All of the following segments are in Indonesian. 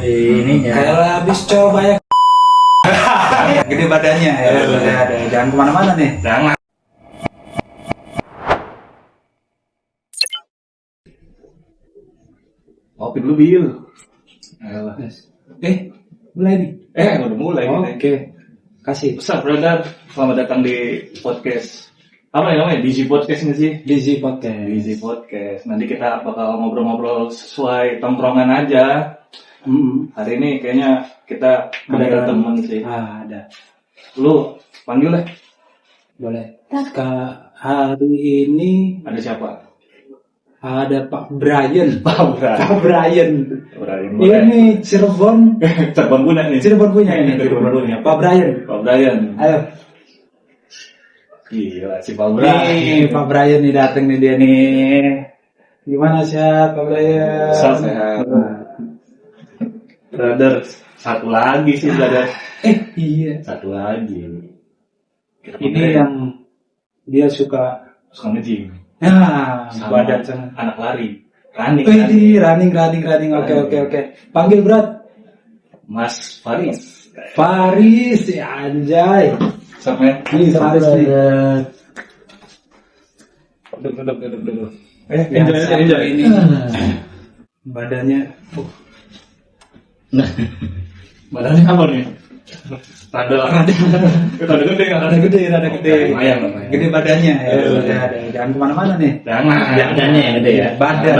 ininya. Kayak habis coba ya. Gede badannya ya. Jangan kemana-mana nih. Jangan. Kopi dulu Bil. Ayolah. Mulai nih. Udah mulai nih. Oke. Kasih. What's up, brother? Selamat datang di podcast. Apa ya namanya? Dizzy Podcast nggak sih? Dizzy Podcast. Dizzy Podcast. Nanti kita bakal ngobrol-ngobrol sesuai tongkrongan aja. Hari ini kayaknya kita ada teman sih. Ada. Lu panggil lah. Boleh. Hari ini Ada siapa? ada Pak Brian. Pak Brian. Brian. Ini Cirebon. Cirebon punya nih. Cirebon punya ini. Cirebon punya. Pak Brian. Pak Brian. Ayo. Gila si Pak Brian. Nih Pak Brian nih dateng nih dia nih. Gimana sehat Pak Brian? Sehat. Brother, satu lagi sih brother. Iya. Satu lagi. Ini yang dia suka nge-gym. sama badan sana. Anak lari. Running. Running. Oke. Panggil berat. Mas Faris. Faris, ya anjay. Sampai Ini Faris nih. duduk. Enjoy ini. Badannya. Badannya apa nih? Rada gede. Lumayan. Gede badannya ya. Jangan kemana-mana nih. Badannya yang gede ya. Badan.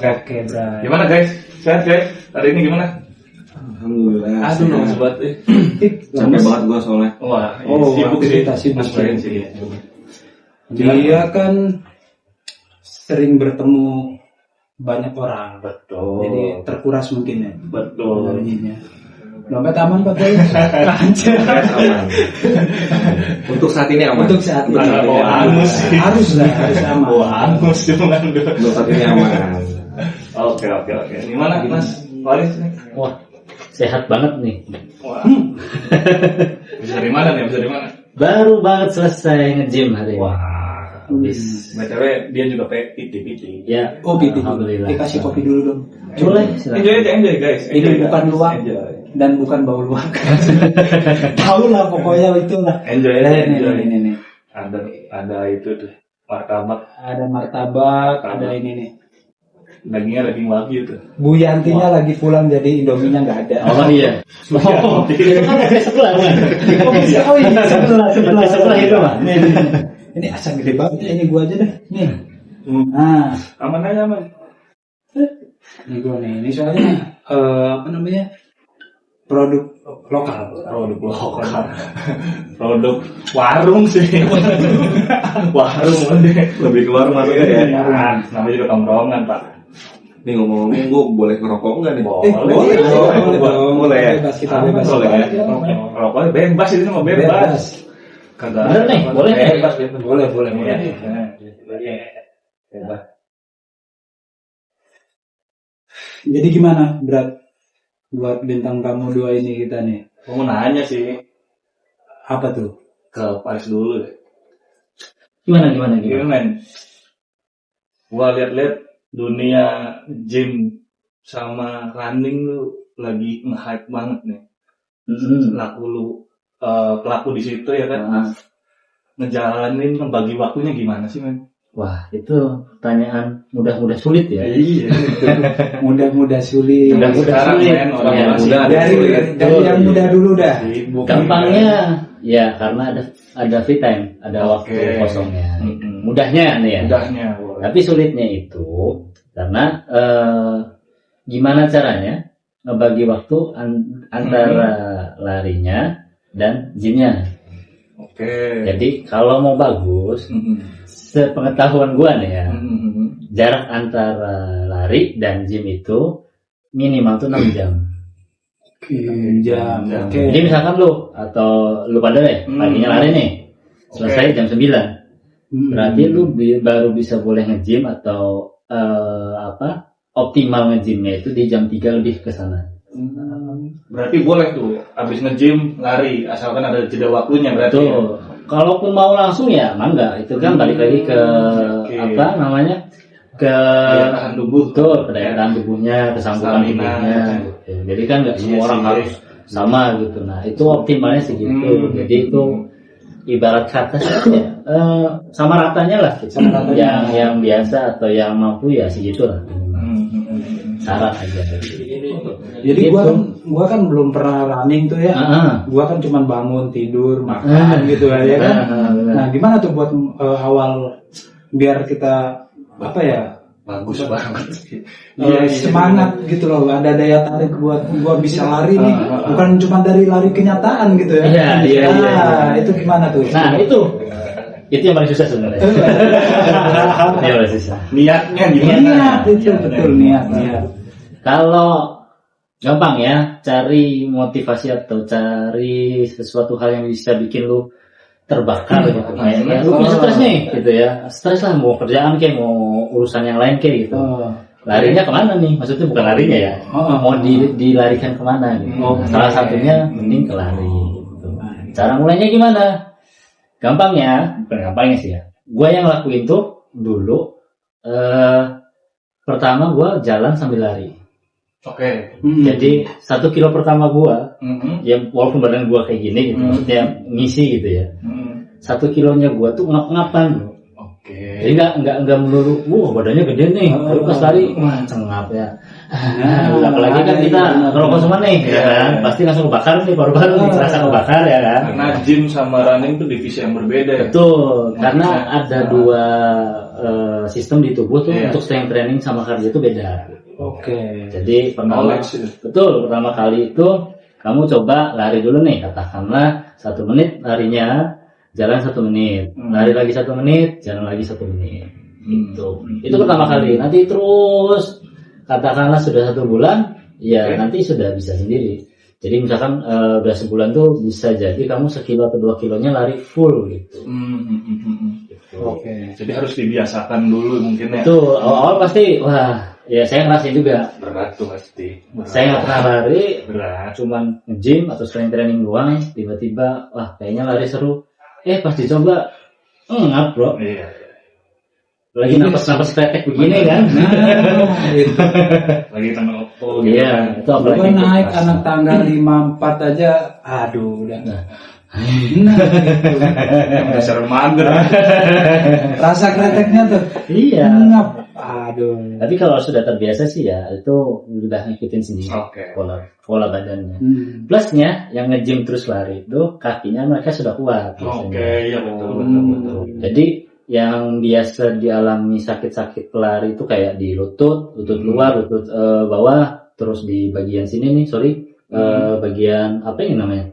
Oke, Bray. Gimana guys? Sehat guys? Hari ini gimana? Alhamdulillah. Aduh, lemes banget. Capek banget gua soalnya. Wah, sibuk sih. Mas Brian sih. Dia kan sering bertemu banyak orang. Betul. Jadi terkuras mungkin ya. Betul. Energinya. Dompet aman Pak Boy? Lancar. Aman. Untuk saat ini aman. Untuk saat ini. Harus aman. Angus cuma Untuk saat ini aman. Oke. Gimana Mas Faris nih? Wah, sehat banget nih. Wah. Bisa dari mana? Baru banget selesai nge-gym hari ini. Wah. Habis. BTW dia juga PT. Ya. Oh, PT. Alhamdulillah. Kasih kopi dulu dong. Boleh, silakan. Enjoy guys. Ini bukan luak dan bukan bau luak. Tahu lah pokoknya itulah. Enjoy. Ini. Ada itu tuh martabak. Ada martabak, ada ini nih. Dagingnya daging wagyu tuh. Bu Yantinya lagi pulang jadi Indominya nggak ada. Oh iya. Oh, itu kan sebelah kan? Oh iya, sebelah itu mah. Ini asal gede banget, ini gua aja deh. Nih. Nah, Aman aja. ini gua nih. Ini soalnya apa namanya? Produk lokal. Produk warung sih. Warung Lebih keluar masuknya ya. Namanya juga tongkrongan Pak. Nih ngomong-ngomong, gua boleh ngerokok nggak nih? Boleh ya. Bebas kita bebas. Boleh ya. Rokoknya bebas ini mah bebas. Kagak. Bener nih, boleh nih. Bebas. Boleh. Bebas. Jadi gimana, Berat? Buat bintang tamu 2 ini kita nih. Gua mau nanya sih Apa tuh? ke Paris dulu deh. Gimana? Men? Gua lihat-lihat dunia gym sama running lu lagi nge-hype banget nih. Pelaku di situ ya kan. Ngejalanin membagi waktunya gimana sih, men? Wah, itu pertanyaan mudah-mudah sulit ya. Iya. Mudah sulit. Sekarang, men, orang muda Dari yang mudah dulu dah. Gampangnya ya karena ada free time, ada waktu kosongnya. Mudahnya nih ya. Tapi sulitnya itu karena gimana caranya ngebagi waktu antara larinya dan gymnya. Oke. Jadi kalau mau bagus, sepengetahuan gua nih ya, jarak antara lari dan gym itu minimal tuh 6 jam. 6 jam. Oke. Jadi misalkan lu pada deh paginya lari nih, selesai jam 9. Berarti lu baru bisa boleh nge-gym atau optimal nge-gymnya itu di jam 3 lebih ke sana. Berarti boleh tuh abis nge-gym lari asalkan ada jeda waktunya berarti. Betul. Kalaupun mau langsung ya mangga, itu kan balik lagi ke apa namanya ke Daya tahan tubuh. betul, ke daya tahan tubuhnya, kesanggupan Stamina. tubuhnya gitu. Jadi kan nggak semua Iya orang sih. harus sama gitu. Nah itu optimalnya segitu. Jadi itu ibarat kata ya, sama ratanya lah gitu. Sama ratanya. Yang biasa atau yang mampu ya segitu lah. Syarat aja. Jadi gua kan belum pernah running tuh ya. Ah, Gua kan cuma bangun, tidur, makan gitu kan ya kan. Nah, gimana tuh buat awal biar kita apa ya? Bagus banget. Semangat gitu loh, ada daya tarik buat gua bisa lari nih, bukan cuma dari lari kenyataan gitu ya. Iya. Itu gimana tuh? Nah itu yang paling susah sebenarnya. Yang paling susah. Niatnya gimana? Niat itu betul niat. Kalau gampang ya, cari motivasi atau cari sesuatu hal yang bisa bikin lu terbakar gitu. Kayak lu punya stres nih gitu ya. Stres lah, mau kerjaan kayak mau urusan yang lain kayak gitu. Larinya kemana nih? Maksudnya bukan larinya ya. Mau dilarikan kemana gitu. Salah satunya mending ke lari gitu. Cara mulainya gimana? Gampangnya, bukan gampangnya sih ya. Gua yang lakuin tuh dulu pertama gua jalan sambil lari. Oke. Jadi 1 kilo pertama gua, ya walaupun badan gua kayak gini gitu, maksudnya ngisi gitu ya. 1 kilonya gua tuh ngap-ngapan, bro. Oke. Jadi nggak melulu, badannya gede nih, lalu pas lari, wah cengap ya. Apalagi kan kita ngerokok semua nih, ya kan? Pasti langsung kebakar nih, paru-paru nih, terasa kebakar ya kan? Karena gym sama running itu divisi yang berbeda ya. Betul, karena ada dua sistem di tubuh tuh untuk strength training sama cardio itu beda. Oke. Jadi pertama, pertama kali itu kamu coba lari dulu nih, katakanlah 1 menit larinya, jalan 1 menit, lari lagi 1 menit, jalan lagi 1 menit. Itu pertama kali. Nanti terus katakanlah sudah 1 bulan, ya nanti sudah bisa sendiri. Jadi misalkan udah sebulan tuh bisa jadi kamu 1 kilo atau 2 kilonya lari full gitu. Oke. Jadi harus dibiasakan dulu mungkin ya. Itu awal-awal pasti wah. Ya saya ngerasain juga. Berat tuh pasti. Saya nggak pernah lari, Berat. cuman nge-gym atau strength training doang. Tiba-tiba, wah kayaknya lari seru. Pas dicoba, ngap bro. Iya. Lagi napas kretek begini kan. Itu. Lagi tengah opo gitu. Iya, itu apalagi. Gua naik anak tangga 54 aja, aduh udah. Nah, gitu. Dasar mager. Rasa kreteknya tuh. Iya. Ngap. Aduh. Tapi kalau sudah terbiasa sih ya, itu udah ngikutin sendiri Oke. pola badannya. Hmm. Plusnya yang nge-gym terus lari itu kakinya mereka sudah kuat biasanya. Oke, iya betul. Jadi yang biasa dialami sakit-sakit pelari itu kayak di lutut luar, lutut bawah, terus di bagian sini nih, bagian apa ini namanya?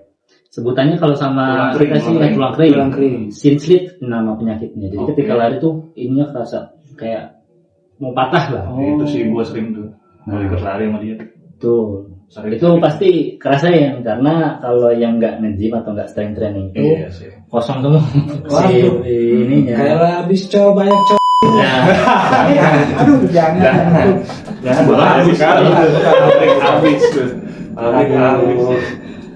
Sebutannya kalau sama kita sih tulang kering. Shin slit nama penyakitnya. Jadi ketika lari tuh ininya kerasa kayak mau patah lah. Itu sih gua sering tuh. Mau ikut lari sama dia. Tuh. Itu pasti kerasain karena kalau yang nggak nge-gym atau nggak strength training itu Iya sih. kosong semua. Waduh. Ininya. Kayak habis coba banyak coba. Aduh, jangan. Jangan habis tuh. Habis.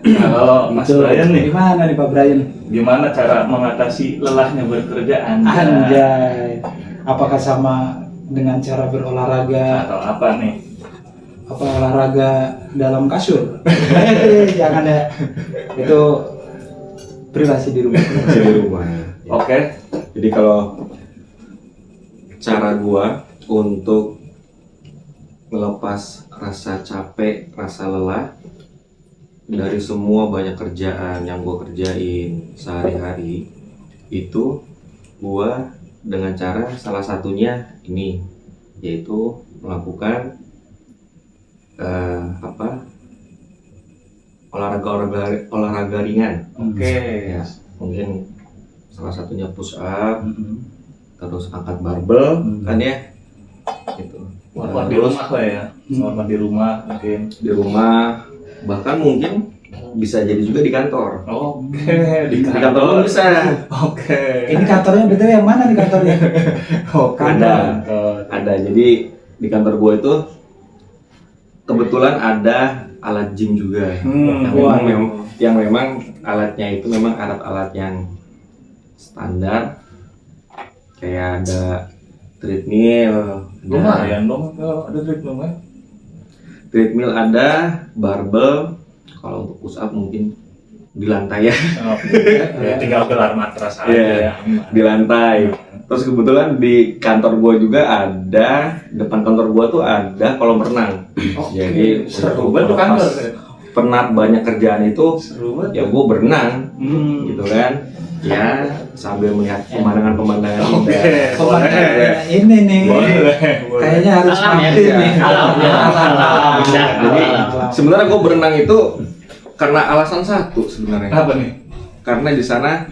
Nah, kalau Mas Brian nih, Gimana nih Pak Brian? gimana cara mengatasi lelahnya bekerja Anda? Anjay. Apakah sama dengan cara berolahraga? Atau apa nih? Apa olahraga dalam kasur? Jangan ya. Itu privasi di rumah. Masih di rumah. Oke. Jadi kalau cara gua untuk melepas rasa capek, rasa lelah dari semua banyak kerjaan yang gua kerjain sehari-hari, itu gua dengan cara salah satunya ini, yaitu melakukan olahraga ringan. Oke. Ya, mungkin salah satunya push up, terus angkat barbel, kan ya, gitu. Workout di rumah lah ya. Workout di rumah mungkin. Di rumah, bahkan mungkin bisa jadi juga di kantor. Oke, di Di kantor pun bisa. Oke. Ini kantornya betul yang mana nih kantornya? Ada. Jadi di kantor gue itu kebetulan ada alat gym juga. Yang memang alatnya itu memang alat-alat yang standar, kayak ada treadmill, Lumayan dong kalau ada treadmill. Treadmill ada, barbel. Kalau untuk push up mungkin di lantai ya, Ya, tinggal gelar matras aja Iya. ya. aman. di lantai. Terus kebetulan di kantor gua juga ada, depan kantor gua tuh ada kolam renang. Jadi Seru untuk banget tuh kantor. pas penat banyak kerjaan itu, Seru banget. ya gua berenang, Gitu. gitu kan. Ya sambil melihat pemandangan-pemandangan Oke. indah. Pemandangan ini nih. Boleh. Kayaknya harus Alam ya, mampir nih. alam, ya, alam. Indah, Jadi alam. sebenarnya gua berenang itu karena alasan satu sebenarnya. Apa nih? Karena di sana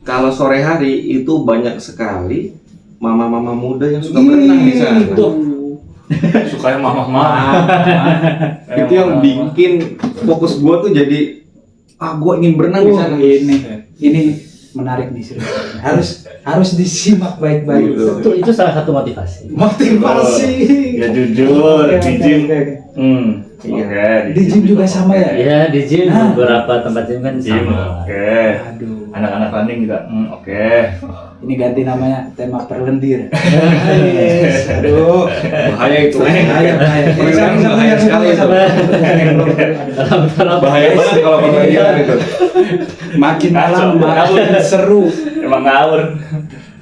kalau sore hari itu banyak sekali mama-mama muda yang suka berenang di sana. Sukanya mama-mama. Itu yang bikin fokus gua tuh jadi gua ingin berenang di sana. Ini menarik nih serius. Harus disimak baik-baik. Gitu. Itu salah satu motivasi. Motivasi. Ya jujur, Oke, di oke, gym. oke, oke. Oke, Di gym juga sama ya? Ya di gym Nah. beberapa tempat gym kan Gym. sama. Oke. Aduh. Anak-anak running juga. Oke. Ini ganti namanya tema perlendir. Yes. Aduh. Bahaya itu. Bahaya. Bahaya sekali itu. Bahaya banget kalau kebagian itu. Makin Kacau. malam makin seru. Emang ngawur.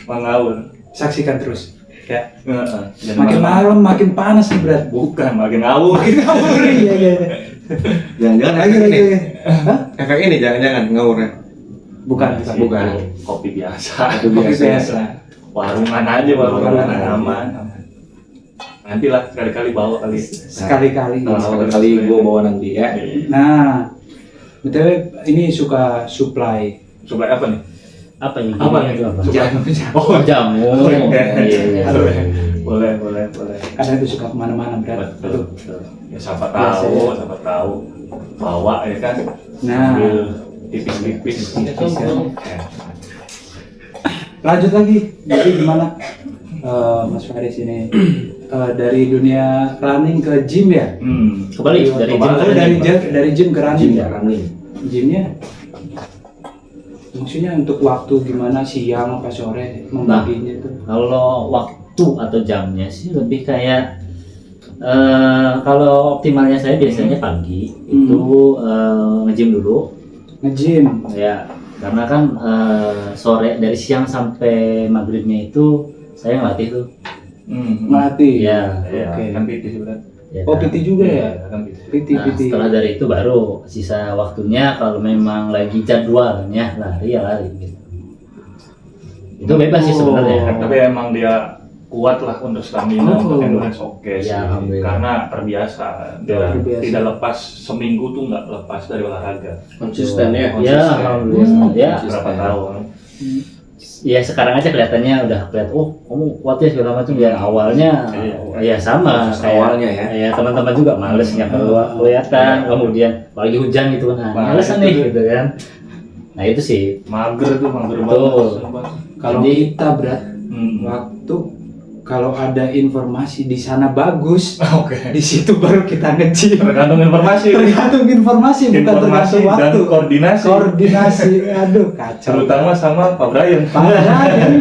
Emang ngawur. Saksikan terus. Ya. Jangan Makin malam makin panas nih berat. Bukan, makin ngawur. Makin ngawur. Iya. Jangan-jangan Lagi efek ini. lagi. Hah? Efek ini jangan-jangan ngawurnya. Bukan. Bukan. Kopi biasa. Itu Kopi biasa. biasa. Warungan aja, warungan Warungan. aman. Nanti lah sekali-kali bawa kali. Sekali-kali. Sekali gua bawa nanti ya. Nah, BTW ini suka supply Coba apa nih? Apa yang Apa gini nih? itu apa? Jamu. Oh jamu. Iya. Boleh. karena itu suka kemana-mana berat. Betul. Ya siapa Biasa, tahu, ya. siapa tahu. Bawa ya kan. Nah. Ambil tipis-tipis. Lanjut lagi. Jadi gimana Mas Faris ini dari dunia running ke gym ya? Kembali dari gym Oh, ke running. dari gym ke running Gym ya? running. Gymnya maksudnya untuk waktu gimana siang apa sore membaginya itu? Kalau waktu atau jamnya sih lebih kayak kalau optimalnya saya biasanya pagi itu nge-gym dulu Nge-gym. ya, karena kan sore dari siang sampai maghribnya itu saya ngelatih tuh Melatih. ya. Oke. Kan PT sebenarnya. Ya, Oh, PT juga ya? Kan PT. PT. Nah, setelah dari itu baru sisa waktunya kalau memang lagi jadwalnya lari ya lari gitu. Itu bebas sih sebenarnya. Tapi emang dia kuat lah untuk stamina, Oh. untuk endurance oke sih. Ya, alhamdulillah. Karena terbiasa. Dia Terbiasa. tidak lepas seminggu tuh nggak lepas dari olahraga. Konsisten ya. Ya, alhamdulillah. Ya, Berapa tahun? ya sekarang aja kelihatannya udah kelihatan, oh kamu kuat ya segala macam ya. Awalnya ya sama Proses kayak awalnya ya. teman-teman juga males nggak kelihatan, kemudian apalagi hujan gitu kan, males nih gitu kan. Nah itu sih. Mager Betul. banget. Kalau Jadi- kita berat waktu kalau ada informasi di sana bagus, Oke. di situ baru kita nge-gym. Tergantung informasi. Tergantung informasi, bukan Informasi tergantung dan waktu. koordinasi. Koordinasi, aduh kacau. Terutama sama Pak Brian. Makanya,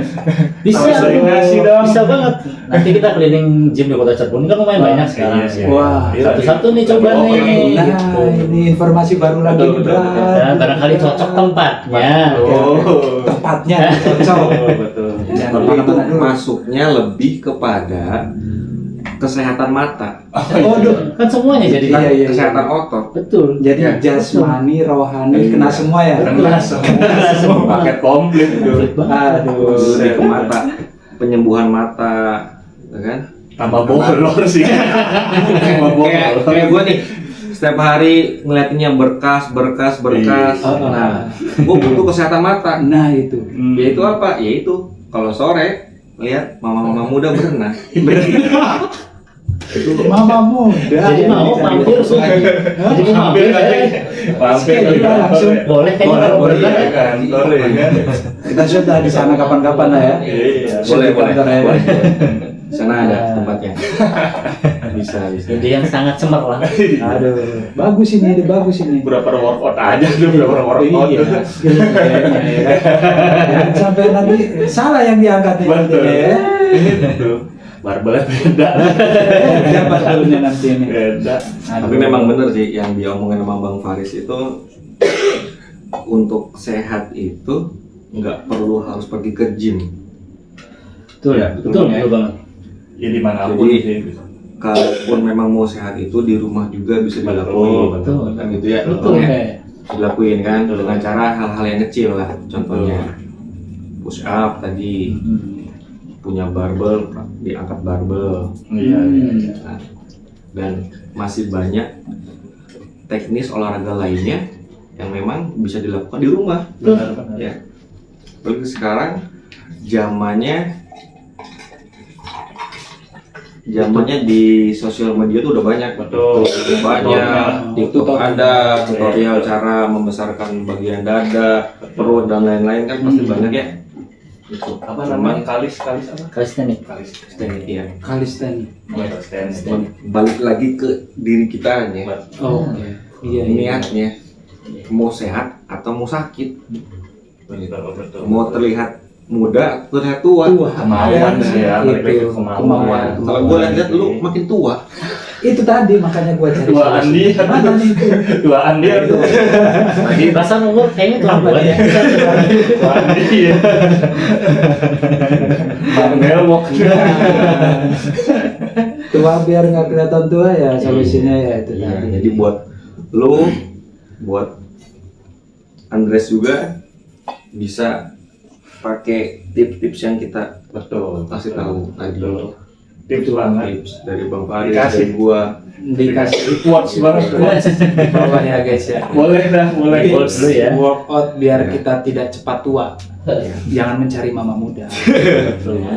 Bisa, Koordinasi dong. bisa banget. Nanti kita keliling gym di Kota Cirebon kan lumayan banyak sekarang. Iya. Wah, satu-satu nih coba Oh, nih. nah gitu. ini informasi baru lagi nih Betul, betul, berat. Dan barangkali cocok tempatnya. Tempatnya cocok. Betul. Jangan Tapi itu kemana-mana dulu. masuknya lebih kepada kesehatan mata, Waduh, Kan semuanya jadi. Iya, iya. kesehatan otot. Betul. jadi Ya, jasmani, rohani, Iya. kena semua ya. Kena semua paket komplit tuh. Aduh, Lebih ke mata, penyembuhan mata, ya kan? Tambah bolor sih. Tambah Kayak bolor. gue nih, setiap hari ngeliatinnya berkas. Iya. Nah, gue butuh kesehatan mata. nah itu. Yaitu apa? Yaitu kalau sore lihat mama-mama muda berenang. Mama muda. Jadi yang mau dicari. mampir tuh. Jadi mau mampir saya. Mampir Iya, langsung. Boleh kayaknya kalau Boleh, berenang ya. kantor ya kan. Kita sudah di sana kapan-kapan lah ya. Iya. Boleh, Di kantor ya. boleh. Di sana ada tempatnya. Bisa. Ide yang sangat cemerlang. Aduh, bagus ini, ide bagus ini. Berapa workout aja tuh, berapa workout. Iya, kayaknya ya. Jangan sampai nanti salah yang diangkat nih Betul. nantinya ya. Itu. barbelnya beda. Siapa dulunya nanti ini? Beda. Tapi memang bener sih yang diomongin sama Bang Faris itu, untuk sehat itu nggak perlu harus pergi ke gym. Betul, Ya, betul ya. banget. Ya dimanapun Jadi, sih. Kalaupun memang mau sehat itu di rumah juga bisa dilakuin, Betul. kan gitu ya. Betul. Makanya dilakuin kan dengan cara hal-hal yang kecil lah, contohnya push up tadi, punya barbel, diangkat barbel. Iya. Nah, dan masih banyak teknis olahraga lainnya yang memang bisa dilakukan di rumah. Benar-benar. Ya. Lalu sekarang zamannya di sosial media tuh udah banyak. Betul. Banyak TikTok ada tutorial cara membesarkan bagian dada, perut dan lain-lain kan pasti banyak ya. Itu Apa namanya? Kalis apa? Kalistenik. teknik ya. Kalisteni. Balik lagi ke diri kita nih. Oh, iya. Niatnya mau sehat atau mau sakit, Betul. mau terlihat muda atau terlihat tua. Kemauan sih ya, balik lagi ke kemauan. Kalau gue lihat lu makin tua. Itu tadi makanya gua cari. Tua Andi. Mana nih itu? Tua Andi itu. Lagi perasaan umur kayaknya terlambat ya. Tua Andi ya. Bang Belmok. Tua biar nggak kelihatan tua ya solusinya ya itu Iya, tadi. jadi buat lu, buat Andres juga bisa pakai tips-tips yang kita Betul. kasih tahu tadi. Betul. Tips banget. Tips dari Bang Faris Dikasih. dan gua. Dikasih Quotes banget. di bawah ya guys ya. Boleh dah, boleh quotes dulu ya. Workout biar Ya. kita tidak cepat tua. Jangan mencari mama muda. Betul ya.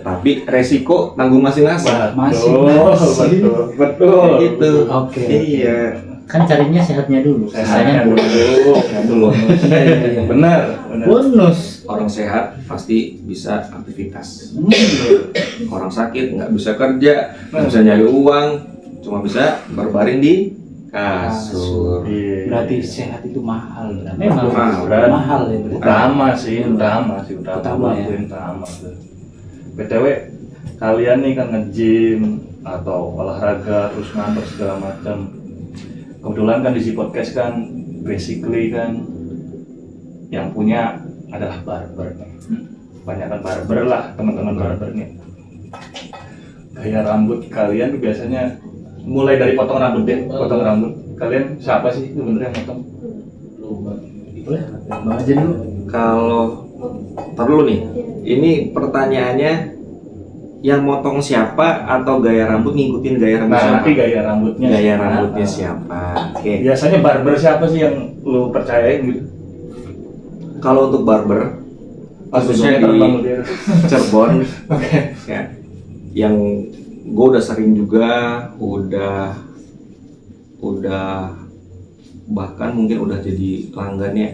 Tapi resiko tanggung masing-masing. Masing-masing. Betul. Kayak gitu. Oke. Iya. Kan carinya sehatnya dulu, Sehatnya sisanya dulu. Dulu. Benar. Benar. bonus. Orang sehat pasti bisa aktivitas. Hmm. Orang sakit nggak bisa kerja, nggak bisa nyari uang, cuma bisa berbaring di kasur. Iya. Berarti sehat itu mahal berarti. Memang. Mahal ya berarti. Utama sih, utama. Utama ya. Itu utama. BTW, kalian nih kan nge-gym atau olahraga terus ngantor segala macam. Kebetulan kan di si podcast kan basically kan yang punya adalah barber nih. Kebanyakan barber lah, teman-teman barber nih. Gaya rambut kalian tuh biasanya mulai dari potong rambut deh, potong rambut. Kalian siapa sih sebenarnya yang potong? Boleh, Bang aja dulu. Kalau tar dulu nih, ini pertanyaannya yang motong siapa atau gaya rambut ngikutin gaya rambut Nah, siapa? nanti gaya rambutnya. Gaya siapa? rambutnya siapa? Oke. Biasanya barber siapa sih yang lu percayain gitu? Kalau untuk barber, khususnya Langsung terbang di dia. Cirebon, Oke. ya, yang gue udah sering juga, udah bahkan mungkin udah jadi pelanggannya.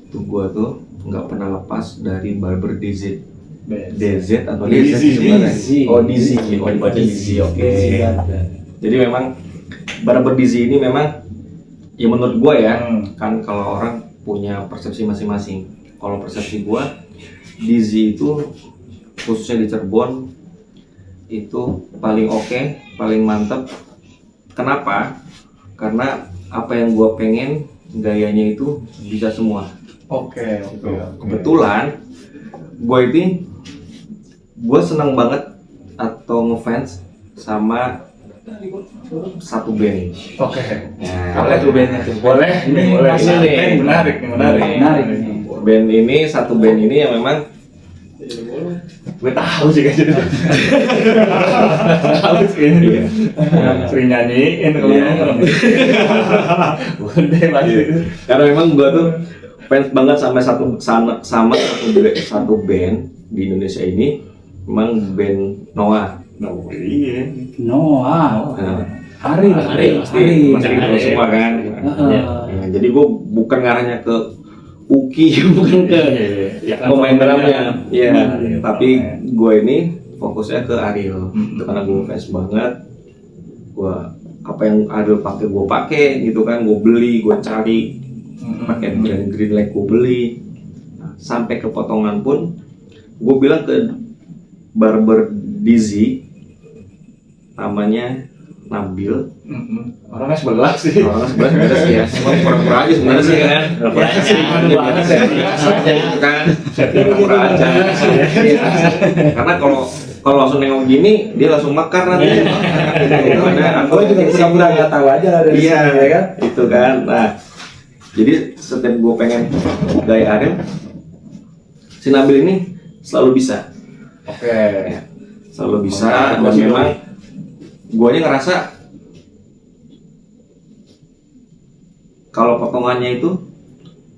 Tuh gue tuh nggak pernah lepas dari barber DZ. DZ atau DZ Dizzy. sebenarnya? Dizzy. Oh Dizzy, oh dibaca Dizzy, oke. Jadi memang barber Dizzy ini memang, ya menurut gue ya, kan kalau orang punya persepsi masing-masing. Kalau persepsi gue, Dizzy itu khususnya di Cirebon itu paling oke, paling mantep. Kenapa? Karena apa yang gue pengen gayanya itu bisa semua. Oke. Kebetulan gue seneng banget atau ngefans sama satu band. Oke. Nah, Apa tuh bandnya tuh? Boleh, Ini boleh. ini nih. Menarik nih, menarik. Menarik nih. band ini, satu band ini yang memang Gue tahu sih kayaknya. Tahu sih. Iya. Sering nyanyiin kalau Iya. ngomong. Udah pasti. karena memang gue tuh fans banget sama satu band di Indonesia ini, memang band Noah. No, iya. Noah. Nah, Ari. pasti masih gitu semua kan. Ya, jadi gue bukan ngarahnya ke Uki, bukan ke pemain drumnya, ya. Tapi gue ini fokusnya ke Ariel, itu karena gue fans banget. Gue apa yang Ariel pakai gue pakai, gitu kan. Gue beli, gue cari, pakai brand Greenlight gue beli. Nah, sampai ke potongan pun, gue bilang ke barber Dizzy, namanya Nabil. Orangnya sebelah sih. Orang sebelah sebenarnya sih ya, cuma pura-pura aja sebenarnya sih kan. Kan, pura-pura aja. Karena kalau langsung nengok gini, dia langsung makar nanti. Gue juga pura-pura nggak tahu aja lah dari Iya, sini, ya kan? itu kan. Nah, jadi setiap gue pengen gaya Ariel, si Nabil ini selalu bisa. Oke. Selalu bisa, dan memang guanya ngerasa kalau potongannya itu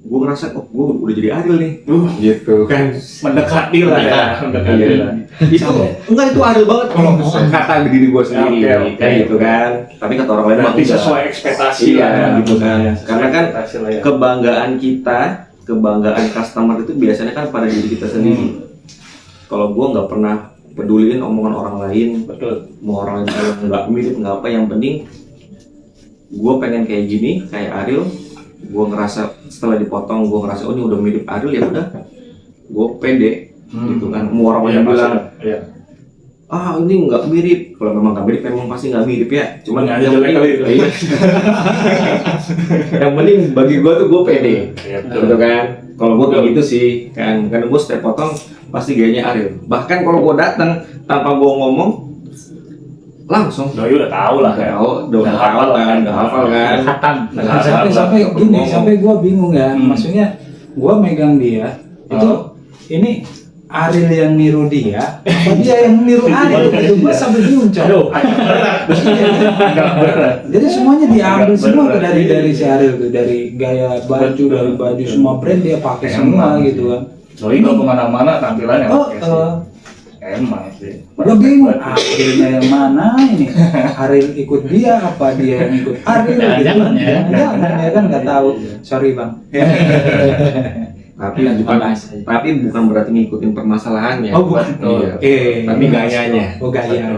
gue ngerasa gue udah jadi Ariel nih, gitu kan. Mendekati lah ya. Mendekati Iya. lah. Itu enggak, itu Ariel banget kalau kata diri gue sendiri, Oke. kayak gitu kan. Tapi kata orang lain mah Berarti enggak. sesuai ekspektasi Iya, lah. gitu kan. Iya, Karena kan ekspektasi lah ya. kebanggaan customer itu biasanya kan pada diri kita sendiri. Kalau gue nggak pernah peduliin omongan orang lain, Betul. mau orang lain bilang nggak mirip nggak apa, yang penting gue pengen kayak gini, kayak Ariel. Gue ngerasa setelah dipotong gue ngerasa oh ini udah mirip Ariel, ya udah gue pede, gitu kan. Mau orang lain bilang Iya. ah ini nggak mirip, kalau memang nggak mirip memang pasti nggak mirip ya, cuman Ini aja jelek kali itu. Iya. Yang penting bagi gue tuh gue pede, Iya, betul. gitu kan. Kalau gue kayak gitu sih kan, karena gue setiap potong pasti gayanya Ariel. Bahkan kalau gue datang tanpa gue ngomong langsung Doi udah tahu lah ya. udah hafal kan, udah hafal kan. Khatam. Sampai gini, sampai gue bingung ya. Maksudnya gue megang dia itu ini Ariel yang niru dia, apa dia yang niru Ariel? Itu gue sampai bingung, Cok. Enggak berat. Jadi semuanya diambil semua tuh dari si Ariel tuh, dari gaya baju, dari baju semua brand dia pakai semua gitu kan. Doi kalau kemana-mana tampilannya Oh, oke sih. Emang sih. gue bingung, Arielnya yang mana ini? Ariel ikut dia, apa dia yang ikut Ariel? Jangan-jangan ya. Jangan ya kan nggak tahu. Sorry bang. Tapi bukan berarti ngikutin permasalahannya. Oh bukan. Iya. Tapi gayanya. Oh gaya.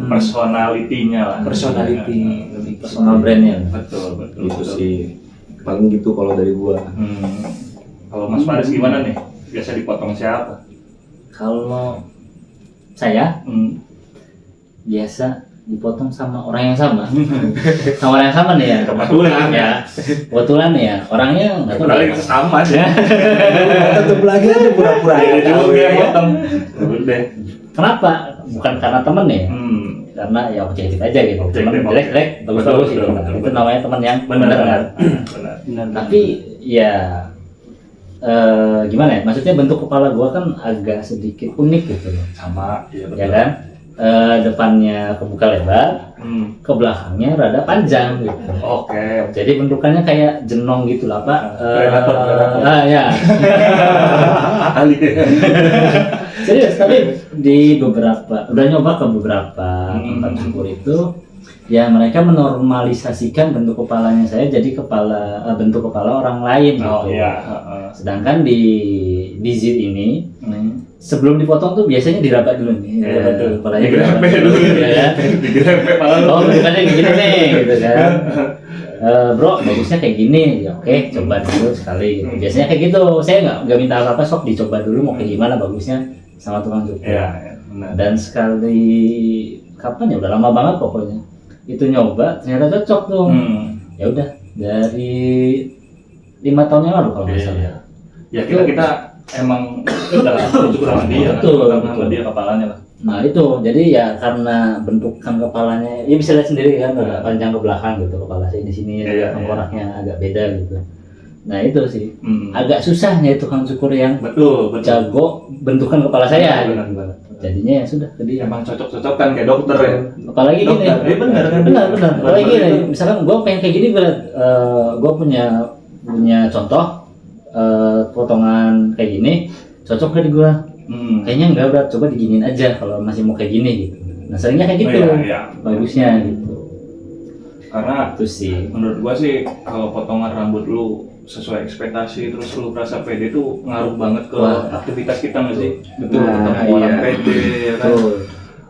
Personalitinya lah. Personality. Personal brandnya. Betul, betul. Gitu betul. sih. Paling gitu kalau dari gua. Kalau Mas Faris gimana nih? Biasa dipotong siapa? Kalau saya biasa dipotong sama orang yang sama. Sama orang yang sama nih ya. Kebetulan Ya. Kebetulan nih ya. Orangnya nggak tahu. Kebetulan sama aja. Tetap lagi aja pura-pura. Iya juga yang potong. Udah. Kenapa? Bukan karena temen ya. Karena ya objektif aja gitu. Objektif, Temen oke. jelek-jelek, bagus-bagus gitu. Betul, betul, Itu namanya teman yang Benar. benar. Benar. Tapi ya gimana ya? Maksudnya bentuk kepala gua kan agak sedikit unik gitu loh. Sama, iya betul. Ya kan? Depannya kebuka lebar, ke belakangnya rada panjang gitu. Oke. Jadi bentukannya kayak jenong gitu lah Pak. Predator. Ya. Kali. Serius, tapi di beberapa udah nyoba ke beberapa tempat cukur itu, ya mereka menormalisasikan bentuk kepalanya saya jadi bentuk kepala orang lain gitu. Oh iya. Sedangkan di zit ini sebelum dipotong tuh biasanya diraba dulu nih. Iya, betul. Kepalanya Digrepek diraba dulu. ya kan. Digrepek malah. Oh, bentukannya kayak gini nih gitu kan. Bro, bagusnya kayak gini. Ya oke, coba dulu sekali. Biasanya kayak gitu. Saya nggak minta apa-apa, sok dicoba dulu mau kayak gimana bagusnya sama tukang cukur. Iya, benar. Dan sekali kapan ya udah lama banget pokoknya. Itu nyoba ternyata cocok tuh. Ya udah dari 5 tahun yang lalu kalau nggak salah. Iya. Ya kita emang udah cukup sama dia, Betul, kan? betul. Sama dia kepalanya lah. Nah itu jadi ya karena bentukan kepalanya ya bisa lihat sendiri kan agak panjang ke belakang gitu kepala saya di sini Iya, tengkoraknya agak beda gitu. Nah itu sih Agak agak susah nih tukang cukur yang betul. jago bentukan kepala saya. Benar, Gitu. benar. Jadinya ya sudah ke dia. Emang cocok-cocokan kayak dokter ya. Apalagi gini, Dokter, iya benar kan? benar. Apalagi Benar, gini, itu. misalkan gue pengen kayak gini, gue punya contoh potongan kayak gini, cocok gak di gue? Kayaknya enggak berat, coba diginiin aja kalau masih mau kayak gini gitu. Nah seringnya kayak gitu, Iya. bagusnya gitu. Karena Itu sih. menurut gua sih kalau potongan rambut lu sesuai ekspektasi terus lu merasa pede itu ngaruh banget ke Wah. aktivitas kita nggak sih? Betul. Ketemu Nah, orang iya. pede ya kan. Betul.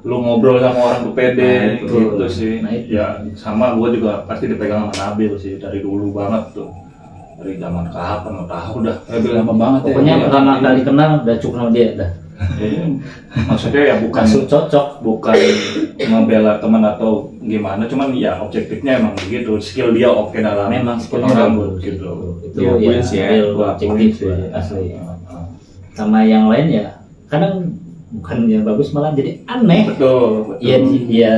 Lu ngobrol sama orang tuh pede Nah, itu. gitu sih. Nah, itu. Ya sama gua juga pasti dipegang sama Nabil sih dari dulu banget tuh. Dari zaman kapan nggak tahu dah. Nabil Lama banget ya. Pokoknya Iya. pertama kali kenal udah cukup sama dia dah. Maksudnya ya bukan Langsung cocok. bukan ngebela teman atau gimana, cuman ya objektifnya emang begitu, skill dia oke dalam Memang skillnya potong bagus gitu. Itu Diakuin ya sih ya. real Gua akuin objektif sih. ya, asli. Sama yang lain ya kadang bukannya bagus malah jadi aneh. Betul. Iya, dia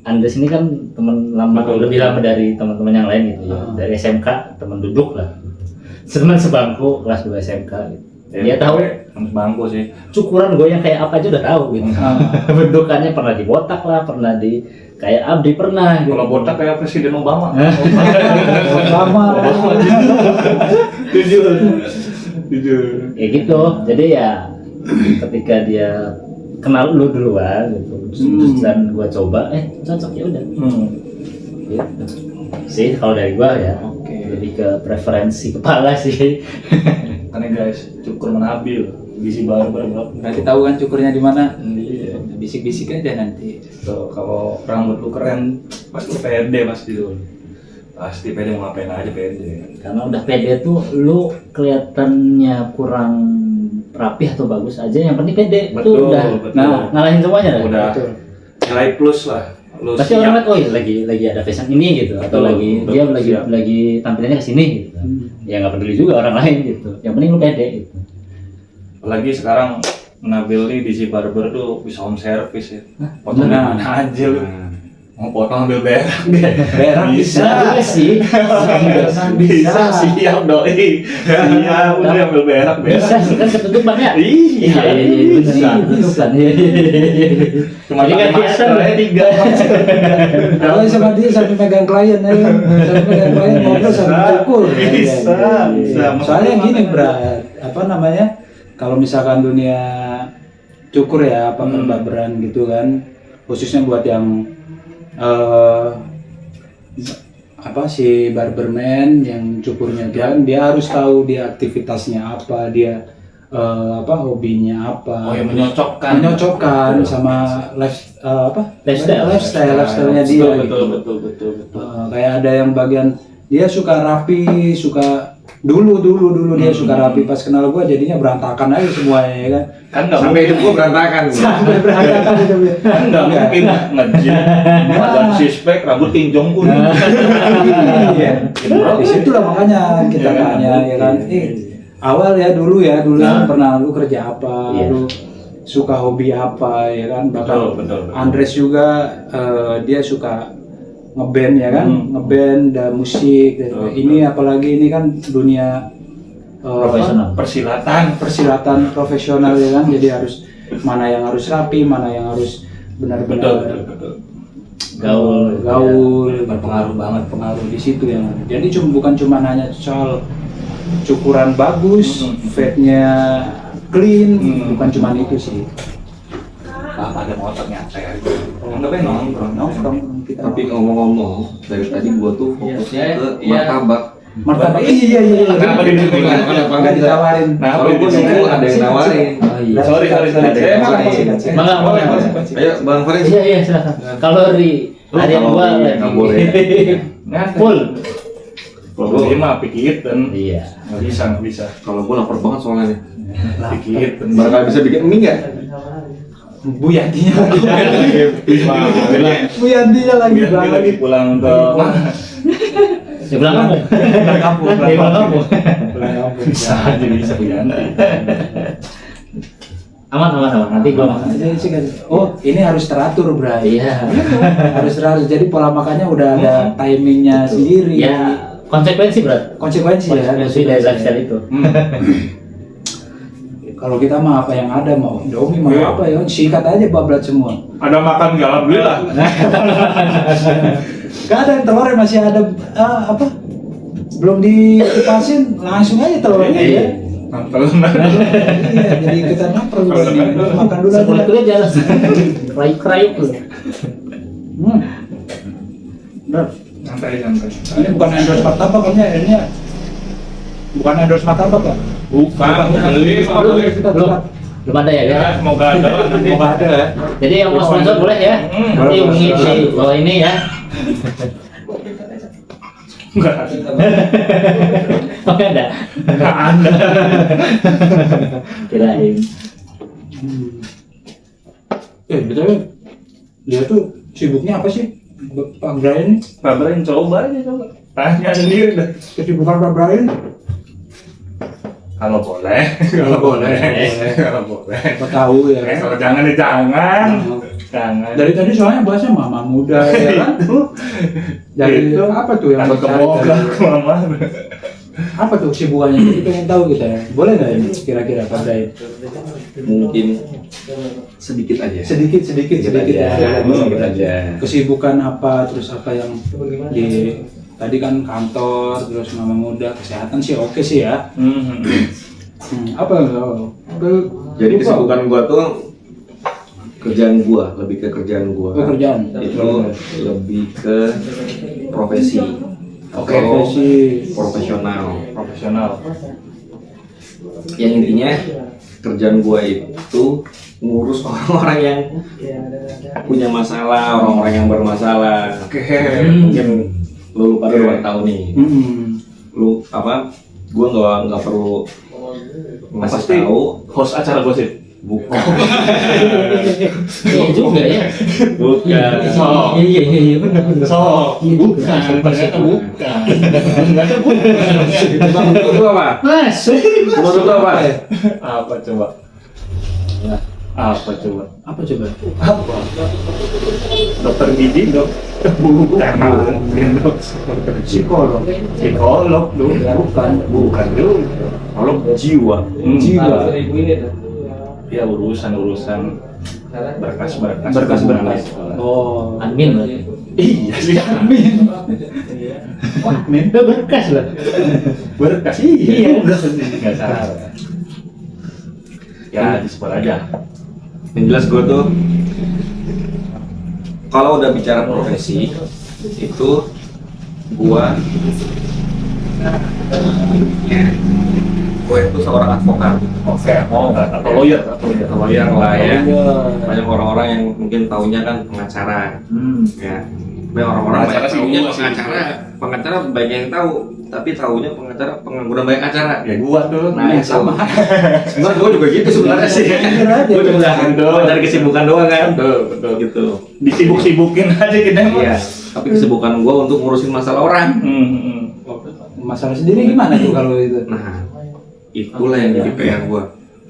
Andes ini kan teman lama, Betul. lebih lama dari teman-teman yang lain gitu ya. Dari SMK, teman duduk lah. Teman sebangku kelas 2 SMK gitu. Dia tahu bangku sih. cukuran gue yang kayak apa aja udah tahu gitu. Bentukannya pernah dibotak lah, pernah di kayak Abdi pernah gitu. Kalau botak kayak Presiden Obama. Lama. Jujur. Ya gitu. Jadi ya ketika dia kenal lu duluan gitu. Dan gue coba cocok ya udah. Gitu. Sih kalau dari gua ya. Oke. Lebih ke preferensi kepala sih. Karena guys, cukur menabil, gizi barbar. Berarti tahu kan cukurnya di mana? Iya. Bisik-bisik aja nanti. Tuh, kalau rambut lu keren, pasti pede pasti dulu. Pasti pede, mau ngapain aja pede. Karena udah pede tuh lu kelihatannya kurang rapih atau bagus aja, yang penting pede. Itu Betul, udah betul. ngalahin semuanya dah. Udah. Betul. Nilai plus lah. Lu Pasti orang lihat, oh iya, lagi ada fashion ini gitu, atau Betul, lagi betul, dia siap. lagi tampilannya ke sini gitu. Ya nggak peduli juga orang lain gitu. Yang penting lu pede gitu. Apalagi sekarang Nabil nih di si barber tuh bisa home service ya. Potong di Nah. mana aja lu. Mau potong ambil berak deh. Berak bisa. Juga sih. Bisa siap doi. Siap udah ambil berak Bisa sih kan ketutupan ya. Iya, bener bisa. ketutupan. Cuma Jadi pakai kan masker kelihatan ya. tiga. Kalau sama dia sampai pegang klien ya, sampai pegang klien ngobrol sampai cukur. Bisa. Soalnya gini berat, apa namanya? Kalau misalkan dunia cukur ya, apa barberan gitu kan, khususnya buat yang apa si barberman yang cukurnya dia harus tahu dia aktivitasnya apa, dia apa hobinya apa. Oh ya, menyocokkan sama Lifestyle. lifestyle-nya dia. Betul. Kayak ada yang bagian dia suka rapi, suka dulu dia suka rapi, pas kenal gua jadinya berantakan aja semuanya ya kan. Kan nggak Sampai hidup gua berantakan. Sampai berantakan itu. kan nggak mungkin nge-gym ada sispek rambut tinjong kuning. Iya. Di situ lah makanya kita Iya. tanya ya kan. Awal ya dulu kan pernah lu kerja apa, Iya. lu suka hobi apa ya kan. Bahkan Betul. Andres juga dia suka ngeband ya kan, ngeband dan musik. Ini apalagi ini kan dunia Profesional. Persilatan. profesional ya kan. Jadi harus mana yang harus rapi, mana yang harus benar-benar Betul. gaul berpengaruh banget, pengaruh di situ ya. Jadi bukan cuma hanya soal cukuran bagus, fade-nya clean, bukan cuma itu sih. Ada motornya saya. Enggak pengen nongkrong. Kita Tapi ngomong-ngomong, dari tadi gua tuh fokusnya Iya. ke martabak. martabak iya. Kenapa Nggak ditawarin. Nah, Soalnya gua nunggu ada yang nawarin. Oh iya. Sorry. Mangga. Ayo Bang Faris. Iya silakan. Kalau harian gua lagi. nggak boleh. Full. Kalau dia mah pikirin. Iya. Nggak bisa. Kalau gua lapar banget soalnya nih. Pikirin. Barangkali bisa bikin mie nggak? Bu Yantinya lagi. Bu Yantinya lagi. Lagi pulang ke mana? Di belakang kampung. Di belakang kampung. Bisa Yanti. Aman. Nanti gua makan. Oh, ini harus teratur, Bray. Iya. Harus teratur. Jadi pola makannya udah ada timingnya sendiri. Ya, konsekuensi berat. Konsekuensi ya. Konsekuensi dari lifestyle itu. Kalau kita mah apa yang ada, mau Indomie mau Iya. apa ya, sikat aja bablat semua. Ada makan nggak, alhamdulillah. Gak ada yang telurnya masih ada apa? Belum dikipasin, langsung aja telurnya. Iya. Ya. Iya, jadi kita lapar juga nih. Makan dulu aja. Sebulan kuliah jalan. Krayuk tuh. Bener. Santai. Ini bukan endorse martabak kan ya, ini bukan endorse martabak kan? Bukan. Belum ada ya, Ya, guys? semoga ada nanti. Mau ada ya? Jadi yang mau sponsor boleh ya. Nanti hubungi si bawah ini ya. Enggak. Oke ada. Enggak ada. Kirain. Betul. Dia tuh sibuknya apa sih? Pak Brian? Pak Brian coba aja coba. Tanya sendiri dah. Kesibukan Pak Brian? Kalau boleh. Kalau boleh. Kalau boleh. Apa tahu ya? Kalau jangan ya jangan. Jangan. Dari tadi soalnya bahasnya mama muda ya kan? Dari Itu. apa tuh yang Takut dicari keboga tadi? mama. Apa tuh kesibukannya? Kita pengen tahu kita ya. Boleh nggak ini kira-kira Pak Brian? Mungkin sedikit aja. Sedikit aja. Sedikit aja. Kesibukan apa, terus apa yang di tadi kan kantor, terus mama muda, kesehatan sih oke sih ya. Apa Jadi kesibukan gua tuh kerjaan gua, lebih ke kerjaan gua. pekerjaan Itu lebih ke profesi. Oke. Atau profesi profesional. Profesional. Yang intinya kerjaan gua itu ngurus orang-orang yang punya masalah, orang-orang yang bermasalah. Oke. Mungkin lu pada udah tahu nih. Lu apa? Gua nggak perlu ngasih Pasti tahu. host acara gosip. Bukan. Iya juga ya. Bukan. Iya benar. So, bukan, ternyata bukan. Ternyata bukan. Menurut lu apa? Masuk. Menurut lu apa? Apa coba? Apa coba? apa coba? Apa? Dokter gigi dok? Bukan, dok. Psikolog. Psikolog dong. Bukan dong. Psikolog jiwa. Jiwa. Ya urusan berkas-berkas. Berkas-berkas. Oh, Admin berarti. Iya sih. admin. Udah berkas lah. Berkas iya. Nggak salah. Ya disebut aja. Yang jelas gue tuh kalau udah bicara profesi itu gua itu seorang advokat. Oke. Oh, atau lawyer, Lawyer lah ya. Banyak orang-orang yang mungkin taunya kan pengacara. Ya. Banyak orang-orang Pengacara banyak sih taunya gua sih. pengacara banyak yang tahu, tapi taunya pengacara pengangguran banyak acara. Ya gua tuh. Nah, itu. sama. Sebenarnya gue juga gitu sebenarnya sih. Gue cuma cari kesibukan doang kan. Betul. Gitu. Disibuk-sibukin aja kita mah. Iya. Tapi kesibukan gue untuk ngurusin masalah orang. Masalah sendiri gimana tuh kalau itu? Nah, itulah yang jadi PR gue.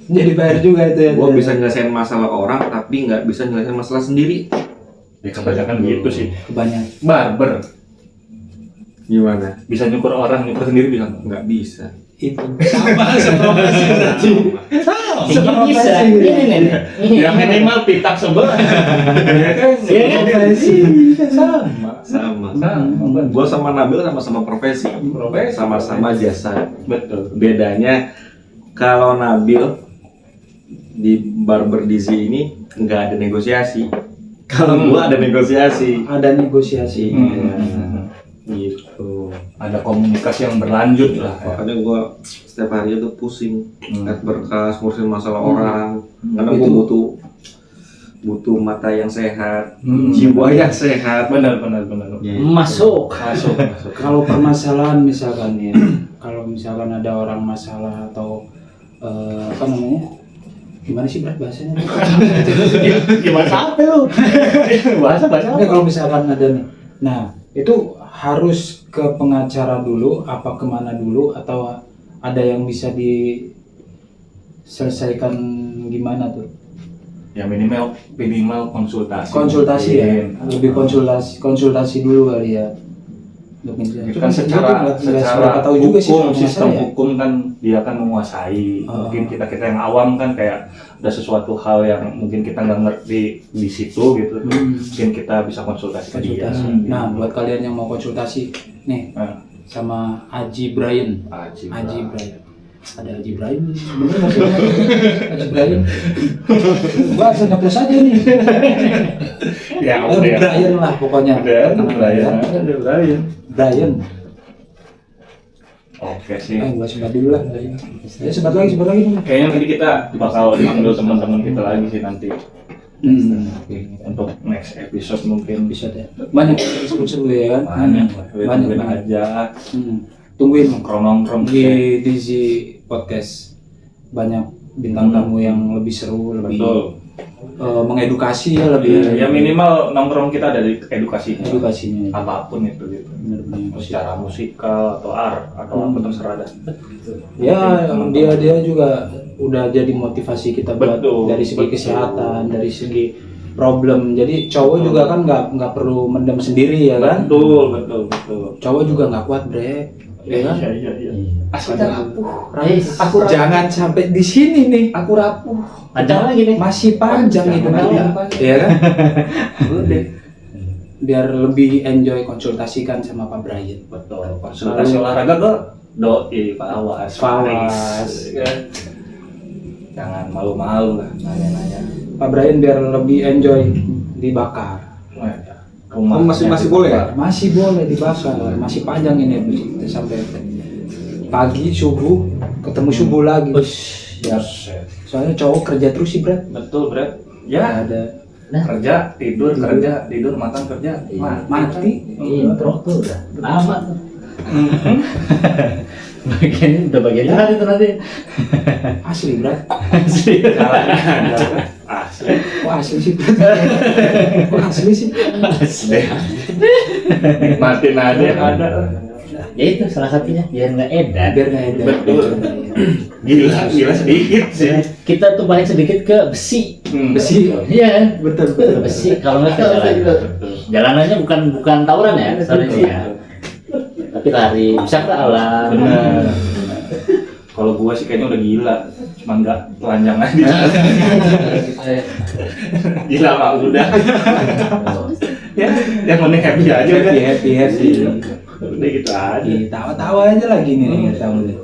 Jadi bayar juga itu ya. Gue bisa nyelesain masalah orang, tapi nggak bisa nyelesain masalah sendiri. Ya kebanyakan gitu sih. Kebanyakan. Barber Gimana? bisa nyukur orang, nyukur sendiri bisa nggak? Nggak bisa. Itu sama seprofesi berarti. Ini bisa. Ini nih. Ya minimal pitak sebelah. Ya kan? Iya kan? Profesi sama. Sama. Sama. Gue sama Nabil sama-sama profesi. Profesi. Sama-sama jasa. Betul. Bedanya kalau Nabil di barber Dizzy ini nggak ada negosiasi. Kalau gua ada negosiasi. Ada negosiasi. Gitu. Ada komunikasi yang berlanjut lah. Makanya gua setiap hari itu pusing lihat berkas, ngurusin masalah orang. Karena Itu. gua butuh mata yang sehat, Jiwa yang sehat. Benar. Ya, Masuk. Masuk. Kalau permasalahan misalkan ya, kalau misalkan ada orang masalah atau apa namanya? Gimana sih berat bahasanya? Gimana sampai lu? Bahasa Nah, kalau misalkan ada nih, nah itu harus ke pengacara dulu, apa kemana dulu, atau ada yang bisa diselesaikan gimana tuh? Ya minimal konsultasi. Konsultasi ya, lebih konsultasi dulu kali ya. Itu kan secara tahu juga sih hukum, soal sistem masalah ya. hukum kan dia kan menguasai. Mungkin kita yang awam kan kayak ada sesuatu hal yang mungkin kita nggak ngerti di situ gitu. Mungkin kita bisa konsultasi ke dia. Nah, buat kalian yang mau konsultasi nih Nah, sama Haji Brian. Haji Brian. Ada Haji Brian, bener nggak sih? Haji Brian. Gua asal nyeplos aja nih. Ya Brian lah pokoknya. Brian. Brian. Oke sih. Gua sebat dulu lah. Ya sebat lagi nih. Kayaknya nanti kita bakal panggil teman-teman kita lagi sih nanti untuk next episode mungkin Bisa deh. Banyak seru-seru ya kan? banyak aja Tungguin nongkrong di Dizzy Podcast. Banyak bintang tamu yang lebih seru, lebih Betul. mengedukasi ya, lebih Ya minimal nongkrong kita ada di edukasinya. edukasinya. Apapun itu gitu. Benar-benar. Secara musikal atau art atau apa terserah dah. Ya, dia juga udah jadi motivasi kita buat Betul, dari segi betul. kesehatan, dari segi problem. Jadi cowok juga kan nggak perlu mendem sendiri ya kan. Betul. Cowok juga nggak kuat bre, ya kan. Iya. Asli Padahal- rapuh. Jangan sampai di sini nih. Aku rapuh. Panjang lagi nih. Masih panjang hidup Jangan kita, ya kan? Udah. Biar lebih enjoy konsultasikan sama Pak Brian. Betul. Konsultasi olahraga gua doi Fawas. Fawas. Kan? Jangan malu-malu lah nanya-nanya. Pak Brian biar lebih enjoy dibakar. Oh, masih boleh ya? Masih boleh dibakar, masih panjang ini sampai pagi subuh ketemu subuh lagi. Ya. Soalnya cowok kerja terus sih, Bret. Betul, Bret. Nggak Ya, ada kerja, tidur, makan kerja, mati. Intro tuh udah lama tuh. bagian jahat itu nanti. Asli, Bret. Asli. Asli. Kok asli sih, Bret? Kok asli sih? Asli. Nikmatin aja yang ada. Ya itu salah satunya biar nggak edan. Biar nggak ada. Betul. Gila sedikit sih. Kita tuh balik sedikit ke besi. Besi. Iya kan? Betul. Besi kalau nggak ke jalan. Jalanannya bukan tawuran ya, soalnya ya. Tapi lari bisa ke alam. Benar. Kalau gua sih kayaknya udah gila, cuman nggak telanjang aja. Gila mah udah. Ya, yang penting happy aja kan. Happy. Udah gitu aja. Tawa-tawa aja lagi nih, nggak tahu deh.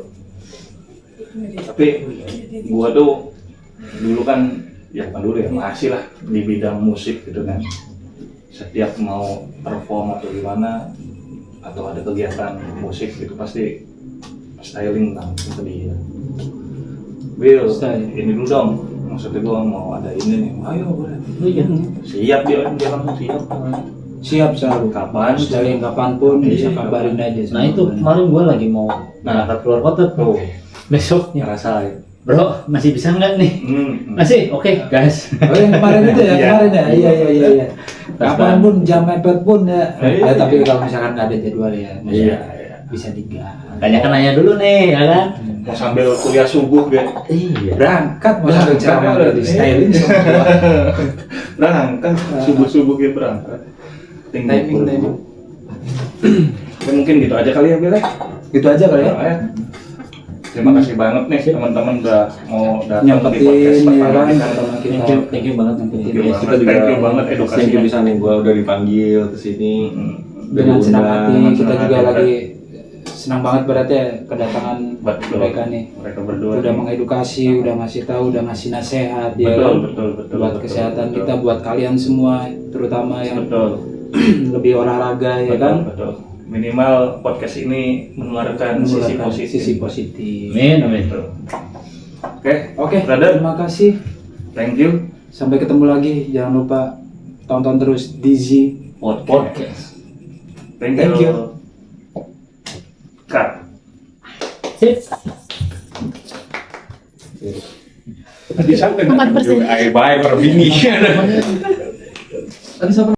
Tapi gua tuh dulu kan, ya bukan dulu ya, masih lah di bidang musik gitu kan. Setiap mau perform atau gimana, atau ada kegiatan musik gitu pasti styling kan ke dia. Will, Style. ini dulu dong. Maksudnya gua mau ada ini nih. Ayo boleh. Siap dia langsung siap. Siap selalu. Kapan? Styling kapanpun bisa Iya, kabarin aja. Nah itu kemarin gue lagi mau berangkat keluar kota tuh. Besoknya, Ngerasain. bro masih bisa nggak nih? Masih, oke guys. Oh yang kemarin itu ya, Iya. kemarin ya, iya. Kapanpun jam mepet pun ya. Iya. Tapi kalau misalkan nggak ada jadwal ya, Iya. bisa digas. Makanya kan nanya dulu nih, ya kan? Mau sambil kuliah subuh gak? Iya. Berangkat mau sampai ceramah udah di styling sama gua. Berangkat subuh gitu berangkat. Timing. Ya, mungkin gitu aja kali ya Bil. Gitu aja kali ya. Terima kasih banget nih teman-teman udah mau datang di Nyempetin podcast ya pertama kan, kita. pertama kita. Thank you banget Thank you Kita banget. juga Thank you banget edukasinya. Thank you bisa nih, gua udah dipanggil ke sini. Dengan senang hati dengan kita senang juga hati, lagi senang banget berarti ya kedatangan Betul. mereka nih. Mereka berdua Udah nih. mengedukasi, udah ngasih tahu, udah ngasih nasihat ya Betul, kan? betul. Buat kesehatan kita, buat kalian semua, terutama yang Betul. lebih olahraga ya Betul, kan. betul. Minimal podcast ini menularkan sisi Mengeluarkan positif. sisi positif. Amin. Oke, Oke, brother. terima kasih. Thank you. Sampai ketemu lagi. Jangan lupa tonton terus Dizzy. Podcast. Thank Thank you. Cut. Sip. Tadi sampai 4%. bye berbini. Tadi siapa?